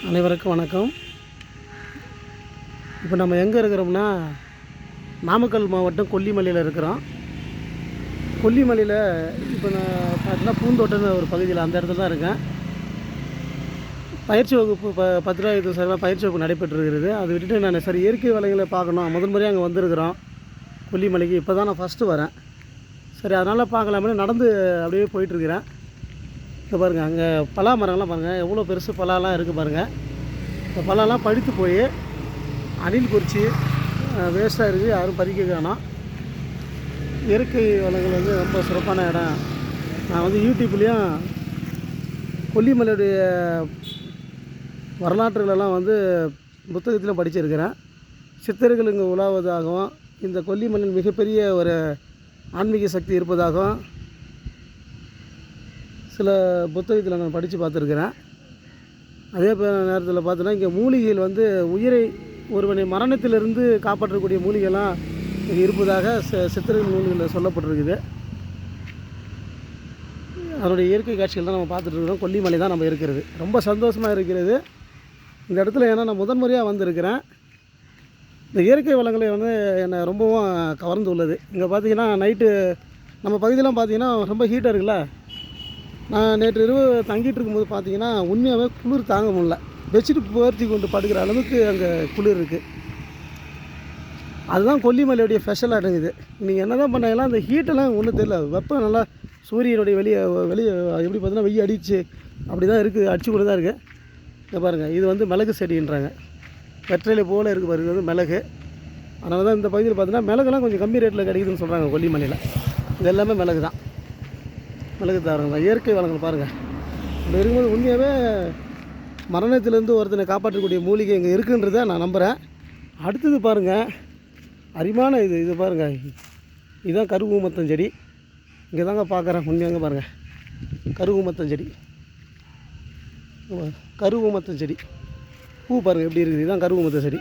அனைவருக்கும் வணக்கம். இப்போ நம்ம எங்கே இருக்கிறோம்னா நாமக்கல் மாவட்டம் கொல்லிமலையில் இருக்கிறோம். கொல்லிமலையில் இப்போ நான் பார்த்தீங்கன்னா பூந்தோட்டம்னு ஒரு பகுதியில் அந்த இடத்துல தான் இருக்கேன். பயிற்சி வகுப்பு 10,000 சார்பாக பயிற்சி வகுப்பு நடைபெற்றிருக்கிறது. அதை விட்டுட்டு நான் சரி இயற்கை வளங்களை பார்க்கணும், முதல் முறையாக அங்கே வந்திருக்கிறோம் கொல்லிமலைக்கு. இப்போ தான் நான் ஃபஸ்ட்டு வரேன். சரி அதனால் பார்க்கலாமே நடந்து அப்படியே போயிட்டுருக்கிறேன். இங்கே பாருங்கள், அங்கே பலா மரங்கள்லாம் பாருங்கள், எவ்வளோ பெருசு பலாலாம் இருக்குது பாருங்கள். இந்த பலாலாம் பழுத்து போய் அணில் குறிச்சி வேஸ்ட்டாக இருக்குது, யாரும் பறிக்க காணோம். இயற்கை வளங்கள் வந்து ரொம்ப சிறப்பான இடம். நான் வந்து யூடியூப்லேயும் கொல்லிமலையுடைய வரலாற்றுகளெல்லாம் வந்து புத்தகத்திலும் படிச்சிருக்கிறேன். சித்தர்கள் இங்கே உலாவதாகவும் இந்த கொல்லிமலையில் மிகப்பெரிய ஒரு ஆன்மீக சக்தி இருப்பதாகவும் சில புத்தகத்தில் நான் படித்து பார்த்துருக்குறேன். அதே நேரத்தில் பார்த்தோன்னா இங்கே மூலிகைகள் வந்து உயிரை ஒருவனை மரணத்திலிருந்து காப்பாற்றக்கூடிய மூலிகைலாம் இங்கே இருப்பதாக சித்தர்கள் நூல்களில் சொல்லப்பட்டிருக்குது. அதனுடைய இயற்கை காட்சிகள் தான் நம்ம பார்த்துட்ருக்குறோம். கொல்லிமலை தான் நம்ம இருக்கிறது. ரொம்ப சந்தோஷமாக இருக்கிறது இந்த இடத்துல. ஏன்னா நான் முதன்முறையாக வந்திருக்கிறேன். இந்த இயற்கை வளங்களை வந்து என்னை ரொம்பவும் கவர்ந்து உள்ளது. இங்கே பார்த்திங்கன்னா நைட்டு நம்ம பகுதியெலாம் பார்த்திங்கன்னா ரொம்ப ஹீட்டாக இருக்குல்ல. நான் நேற்று இரவு தங்கிட்டு இருக்கும்போது பார்த்திங்கன்னா உண்மையாகவே குளிர் தாங்க முடியல. பெட்ஷீட் போர்த்தி கொண்டு படுக்கிற அளவுக்கு அங்கே குளிர் இருக்குது. அதுதான் கொல்லிமலையுடைய ஸ்பெஷலாக இருக்குது. நீங்கள் என்ன தான் பண்ணாங்கலாம் அந்த ஹீட்டெல்லாம் ஒன்றும் தெரியல. வெப்பம் நல்லா சூரியனுடைய வெளியே எப்படி பார்த்தீங்கன்னா வெய்ய அடிச்சு அப்படி தான் இருக்குது, அடிச்சு கொண்டு தான் இருக்குது. இங்கே பாருங்கள், இது வந்து மிளகு செடின்றாங்க. வெற்றிலை போல் இருக்குது பாருங்கள், இது வந்து மிளகு. அதனால தான் இந்த பகுதியில் பார்த்தீங்கன்னா மிளகுலாம் கொஞ்சம் கம்மி ரேட்டில் கிடைக்குதுன்னு சொல்கிறாங்க கொல்லிமலையில். இது எல்லாமே மிளகு தான், மிளகு தாருங்க. இயற்கை வளங்கள் பாருங்கள். அப்படி இருக்கும்போது உண்மையாகவே மரணத்திலேருந்து ஒருத்தனை காப்பாற்றக்கூடிய மூலிகை இங்கே இருக்குன்றதை நான் நம்புகிறேன். அடுத்தது பாருங்கள், அரிமான இது பாருங்கள், இதுதான் கருவூமத்தம் செடி. இங்கே தாங்க பார்க்குறேன் உண்மையாங்க பாருங்கள், கருவூமத்தம் செடி. கருவூமத்தம் செடி பூ பாருங்கள் எப்படி இருக்குது. இதுதான் கருவூமத்த செடி.